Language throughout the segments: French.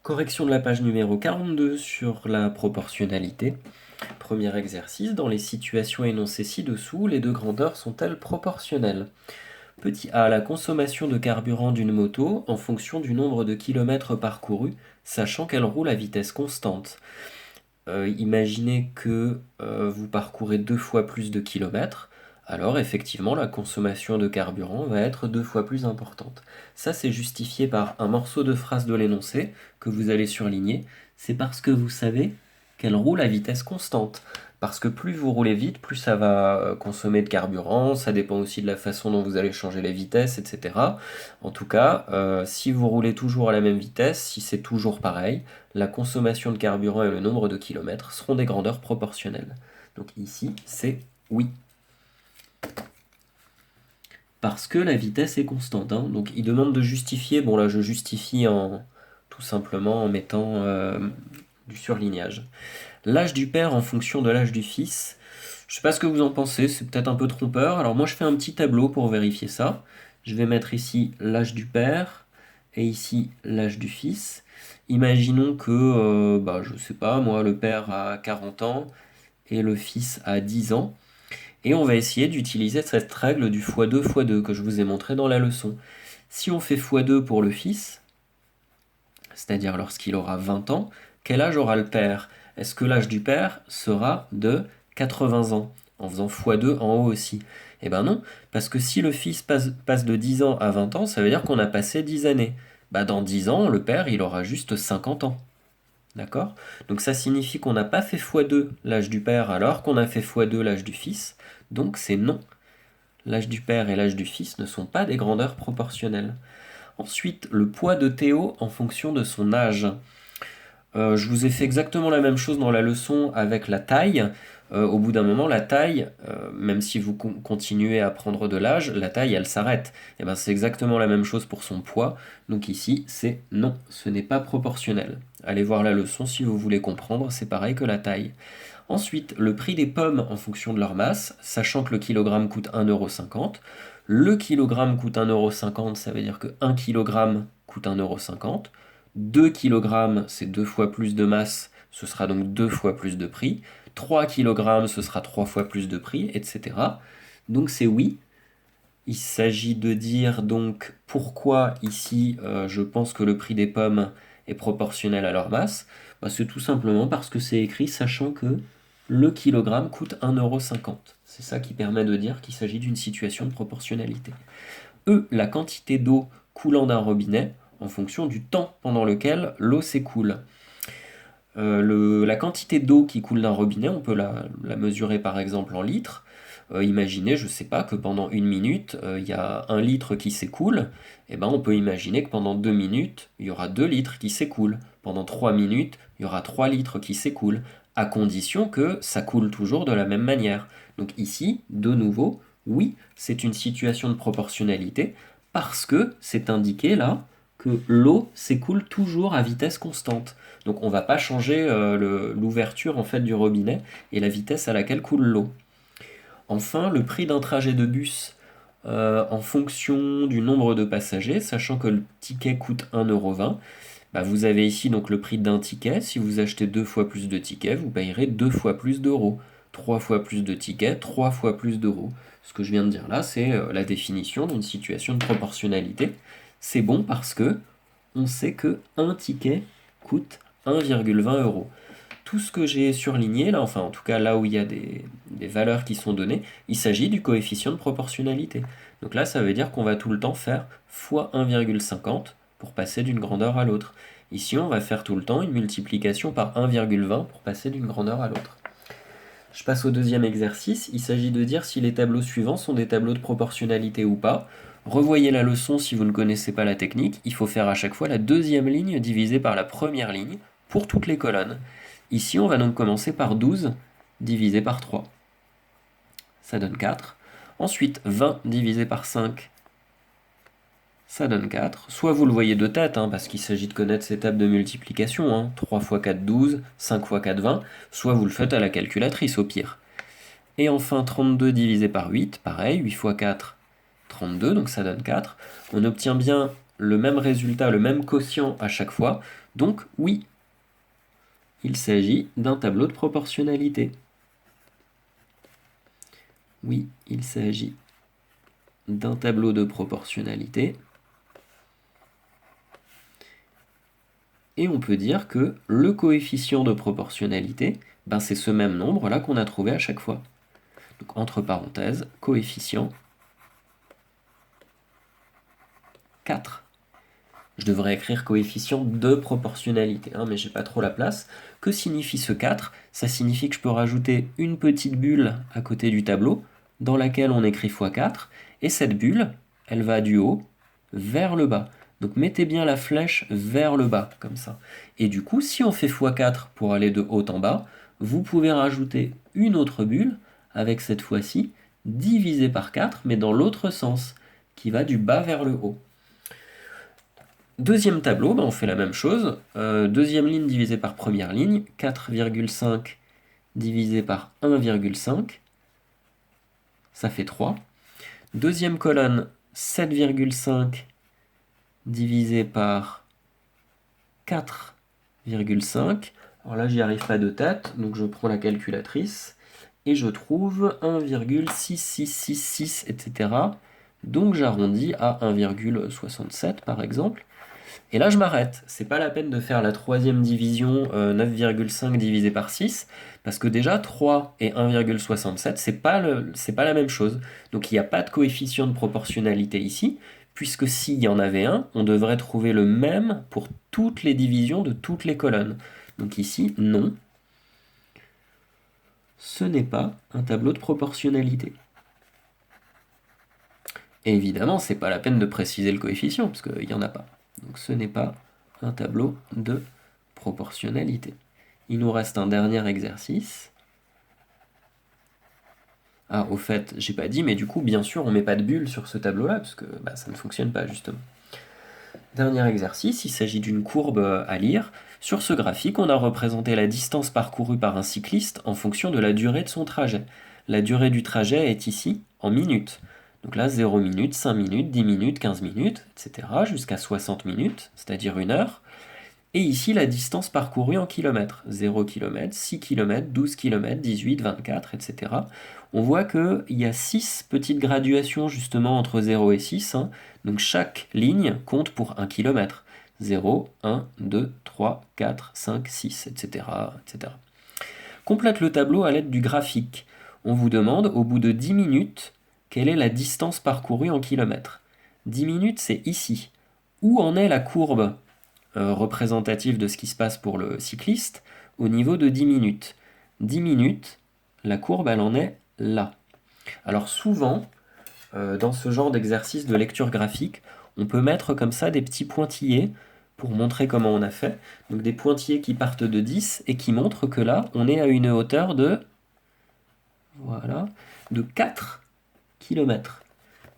Correction de la page numéro 42 sur la proportionnalité. Premier exercice, dans les situations énoncées ci-dessous, les deux grandeurs sont-elles proportionnelles? Petit a, la consommation de carburant d'une moto en fonction du nombre de kilomètres parcourus, sachant qu'elle roule à vitesse constante. Imaginez que vous parcourez 2 fois plus de kilomètres, alors effectivement la consommation de carburant va être 2 fois plus importante. Ça c'est justifié par un morceau de phrase de l'énoncé que vous allez surligner. C'est parce que vous savez qu'elle roule à vitesse constante. Parce que plus vous roulez vite, plus ça va consommer de carburant, ça dépend aussi de la façon dont vous allez changer les vitesses, etc. En tout cas, si vous roulez toujours à la même vitesse, si c'est toujours pareil, la consommation de carburant et le nombre de kilomètres seront des grandeurs proportionnelles. Donc ici, c'est oui. Parce que la vitesse est constante. Donc il demande de justifier. Bon là, je justifie tout simplement en mettant du surlignage. L'âge du père en fonction de l'âge du fils. Je sais pas ce que vous en pensez, c'est peut-être un peu trompeur. Alors moi, je fais un petit tableau pour vérifier ça. Je vais mettre ici l'âge du père et ici l'âge du fils. Imaginons que, je sais pas, moi, le père a 40 ans et le fils a 10 ans. Et on va essayer d'utiliser cette règle du x2 x2 que je vous ai montré dans la leçon. Si on fait x2 pour le fils, c'est-à-dire lorsqu'il aura 20 ans, quel âge aura le père? Est-ce que l'âge du père sera de 80 ans, en faisant x2 en haut aussi? Eh ben non, parce que si le fils passe de 10 ans à 20 ans, ça veut dire qu'on a passé 10 années. Dans 10 ans, le père, il aura juste 50 ans. D'accord? Donc ça signifie qu'on n'a pas fait x2 l'âge du père alors qu'on a fait x2 l'âge du fils. Donc c'est non. L'âge du père et l'âge du fils ne sont pas des grandeurs proportionnelles. Ensuite, le poids de Théo en fonction de son âge. Je vous ai fait exactement la même chose dans la leçon avec la taille. Au bout d'un moment, la taille, même si vous continuez à prendre de l'âge, la taille, elle s'arrête. Et ben, c'est exactement la même chose pour son poids. Donc ici, c'est non, ce n'est pas proportionnel. Allez voir la leçon si vous voulez comprendre, c'est pareil que la taille. Ensuite, le prix des pommes en fonction de leur masse, sachant que le kilogramme coûte 1,50 €. Le kilogramme coûte 1,50 €, ça veut dire que 1 kg coûte 1,50 €. 2 kg, c'est 2 fois plus de masse, ce sera donc 2 fois plus de prix. 3 kg, ce sera 3 fois plus de prix, etc. Donc c'est oui. Il s'agit de dire donc pourquoi ici je pense que le prix des pommes est proportionnel à leur masse. C'est tout simplement parce que c'est écrit sachant que le kilogramme coûte 1,50 €. C'est ça qui permet de dire qu'il s'agit d'une situation de proportionnalité. La quantité d'eau coulant d'un robinet en fonction du temps pendant lequel l'eau s'écoule. La quantité d'eau qui coule d'un robinet, on peut la mesurer par exemple en litres. Imaginez, je ne sais pas, que pendant 1 minute, il y a 1 litre qui s'écoule. On peut imaginer que pendant 2 minutes, il y aura 2 litres qui s'écoulent. Pendant 3 minutes, il y aura 3 litres qui s'écoulent, à condition que ça coule toujours de la même manière. Donc ici, de nouveau, oui, c'est une situation de proportionnalité, parce que c'est indiqué là que l'eau s'écoule toujours à vitesse constante. Donc on ne va pas changer l'ouverture en fait du robinet et la vitesse à laquelle coule l'eau. Enfin, le prix d'un trajet de bus en fonction du nombre de passagers, sachant que le ticket coûte 1,20 €. Vous avez ici donc le prix d'un ticket. Si vous achetez 2 fois plus de tickets, vous payerez 2 fois plus d'euros. 3 fois plus de tickets, 3 fois plus d'euros. Ce que je viens de dire là, c'est la définition d'une situation de proportionnalité. C'est bon parce que on sait que un ticket coûte 1,20 €. Tout ce que j'ai surligné là, enfin en tout cas là où il y a des valeurs qui sont données, il s'agit du coefficient de proportionnalité. Donc là, ça veut dire qu'on va tout le temps faire fois 1,50 pour passer d'une grandeur à l'autre. Ici, on va faire tout le temps une multiplication par 1,20 pour passer d'une grandeur à l'autre. Je passe au deuxième exercice. Il s'agit de dire si les tableaux suivants sont des tableaux de proportionnalité ou pas. Revoyez la leçon si vous ne connaissez pas la technique. Il faut faire à chaque fois la deuxième ligne divisée par la première ligne pour toutes les colonnes. Ici, on va donc commencer par 12 divisé par 3. Ça donne 4. Ensuite, 20 divisé par 5. Ça donne 4. Soit vous le voyez de tête, parce qu'il s'agit de connaître ces tables de multiplication. 3 x 4, 12. 5 x 4, 20. Soit vous le faites à la calculatrice au pire. Et enfin, 32 divisé par 8. Pareil, 8 x 4, 32. Donc ça donne 4. On obtient bien le même résultat, le même quotient à chaque fois. Donc oui, il s'agit d'un tableau de proportionnalité. Oui, il s'agit d'un tableau de proportionnalité. Et on peut dire que le coefficient de proportionnalité, ben c'est ce même nombre-là qu'on a trouvé à chaque fois. Donc entre parenthèses, coefficient 4. Je devrais écrire coefficient de proportionnalité, hein, mais j'ai pas trop la place. Que signifie ce 4? Ça signifie que je peux rajouter une petite bulle à côté du tableau, dans laquelle on écrit x4, et cette bulle, elle va du haut vers le bas. Donc mettez bien la flèche vers le bas, comme ça. Et du coup, si on fait x4 pour aller de haut en bas, vous pouvez rajouter une autre bulle, avec cette fois-ci, divisée par 4, mais dans l'autre sens, qui va du bas vers le haut. Deuxième tableau, on fait la même chose. Deuxième ligne divisée par première ligne, 4,5 divisé par 1,5, ça fait 3. Deuxième colonne, 7,5 divisé par 4,5. Alors là, j'y arrive pas de tête, donc je prends la calculatrice et je trouve 1,6666, etc. Donc j'arrondis à 1,67 par exemple. Et là, je m'arrête. C'est pas la peine de faire la troisième division, 9,5 divisé par 6, parce que déjà, 3 et 1,67, c'est pas la même chose. Donc, il n'y a pas de coefficient de proportionnalité ici, puisque s'il y en avait un, on devrait trouver le même pour toutes les divisions de toutes les colonnes. Donc ici, non. Ce n'est pas un tableau de proportionnalité. Et évidemment, c'est pas la peine de préciser le coefficient, parce qu'il n'y en a pas. Donc ce n'est pas un tableau de proportionnalité. Il nous reste un dernier exercice. Ah, au fait, j'ai pas dit, mais du coup, bien sûr, on met pas de bulle sur ce tableau-là, parce que ça ne fonctionne pas, justement. Dernier exercice, il s'agit d'une courbe à lire. Sur ce graphique, on a représenté la distance parcourue par un cycliste en fonction de la durée de son trajet. La durée du trajet est ici en minutes. Donc là, 0 minutes, 5 minutes, 10 minutes, 15 minutes, etc. jusqu'à 60 minutes, c'est-à-dire 1 heure. Et ici, la distance parcourue en kilomètres. 0 km, 6 km, 12 km, 18, 24, etc. On voit qu'il y a 6 petites graduations justement entre 0 et 6. Hein. Donc chaque ligne compte pour 1 km. 0, 1, 2, 3, 4, 5, 6, etc., etc. Complète le tableau à l'aide du graphique. On vous demande, au bout de 10 minutes, quelle est la distance parcourue en kilomètres. 10 minutes, c'est ici. Où en est la courbe représentative de ce qui se passe pour le cycliste au niveau de 10 minutes. 10 minutes, la courbe, elle en est là. Alors souvent, dans ce genre d'exercice de lecture graphique, on peut mettre comme ça des petits pointillés pour montrer comment on a fait. Donc des pointillés qui partent de 10 et qui montrent que là, on est à une hauteur de, voilà, de 4 km.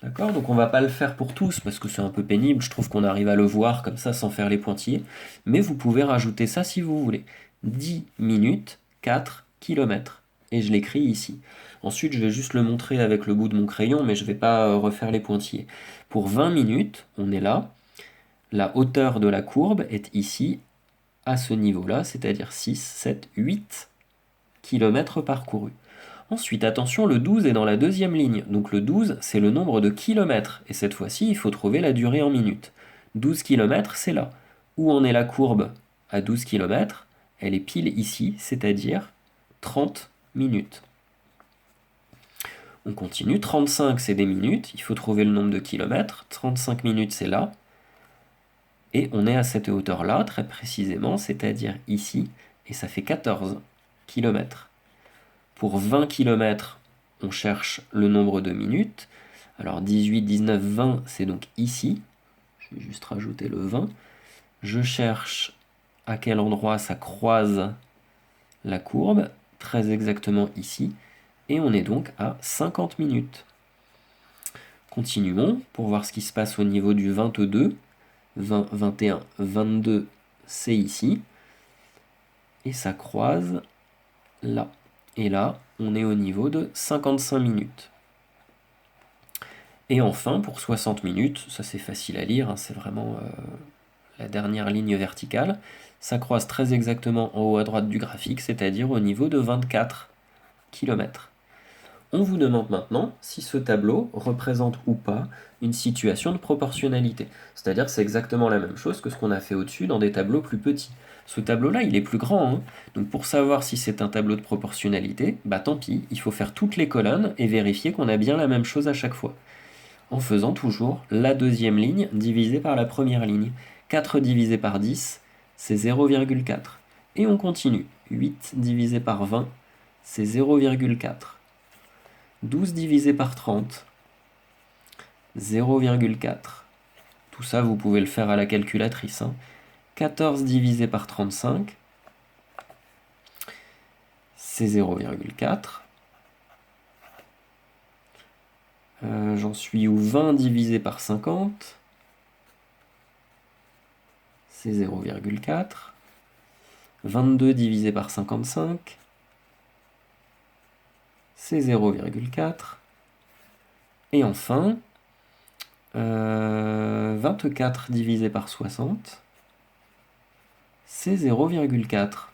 D'accord? Donc on va pas le faire pour tous parce que c'est un peu pénible, je trouve qu'on arrive à le voir comme ça sans faire les pointillés, mais vous pouvez rajouter ça si vous voulez. 10 minutes, 4 km. Et je l'écris ici. Ensuite, je vais juste le montrer avec le bout de mon crayon, mais je ne vais pas refaire les pointillés. Pour 20 minutes, on est là. La hauteur de la courbe est ici, à ce niveau-là, c'est-à-dire 6, 7, 8 km parcourus. Ensuite, attention, le 12 est dans la deuxième ligne. Donc le 12, c'est le nombre de kilomètres. Et cette fois-ci, il faut trouver la durée en minutes. 12 km, c'est là. Où en est la courbe à 12 km? Elle est pile ici, c'est-à-dire 30 minutes. On continue. 35, c'est des minutes. Il faut trouver le nombre de kilomètres. 35 minutes, c'est là. Et on est à cette hauteur-là, très précisément, c'est-à-dire ici. Et ça fait 14 km. Pour 20 km, on cherche le nombre de minutes. Alors 18, 19, 20, c'est donc ici. Je vais juste rajouter le 20. Je cherche à quel endroit ça croise la courbe, très exactement ici. Et on est donc à 50 minutes. Continuons pour voir ce qui se passe au niveau du 22. 20, 21, 22, c'est ici. Et ça croise là. Et là, on est au niveau de 55 minutes. Et enfin, pour 60 minutes, ça c'est facile à lire, hein, c'est vraiment la dernière ligne verticale, ça croise très exactement en haut à droite du graphique, c'est-à-dire au niveau de 24 km. On vous demande maintenant si ce tableau représente ou pas une situation de proportionnalité. C'est-à-dire que c'est exactement la même chose que ce qu'on a fait au-dessus dans des tableaux plus petits. Ce tableau-là, il est plus grand, hein. Donc pour savoir si c'est un tableau de proportionnalité, bah tant pis, il faut faire toutes les colonnes et vérifier qu'on a bien la même chose à chaque fois. En faisant toujours la deuxième ligne divisée par la première ligne. 4 divisé par 10, c'est 0,4. Et on continue. 8 divisé par 20, c'est 0,4. 12 divisé par 30, 0,4. Tout ça, vous pouvez le faire à la calculatrice, hein. 14 divisé par 35, c'est 0,4. J'en suis où 20 divisé par 50, c'est 0,4. 22 divisé par 55, c'est 0,4. Et enfin, 24 divisé par 60, c'est 0,4.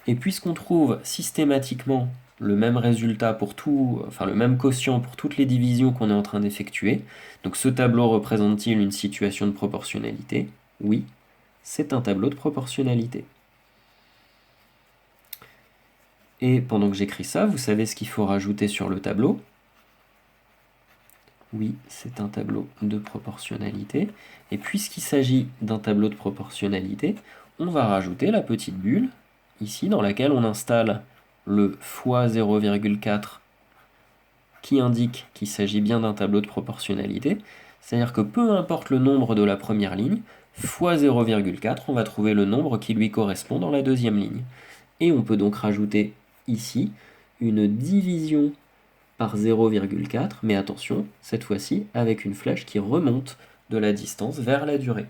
Et puisqu'on trouve systématiquement le même résultat pour tout, enfin le même quotient pour toutes les divisions qu'on est en train d'effectuer, donc ce tableau représente-t-il une situation de proportionnalité? Oui, c'est un tableau de proportionnalité. Et pendant que j'écris ça, vous savez ce qu'il faut rajouter sur le tableau? Oui, c'est un tableau de proportionnalité. Et puisqu'il s'agit d'un tableau de proportionnalité, on va rajouter la petite bulle, ici, dans laquelle on installe le fois 0,4 qui indique qu'il s'agit bien d'un tableau de proportionnalité. C'est-à-dire que peu importe le nombre de la première ligne, fois 0,4, on va trouver le nombre qui lui correspond dans la deuxième ligne. Et on peut donc rajouter ici une division par 0,4, mais attention, cette fois-ci avec une flèche qui remonte de la distance vers la durée.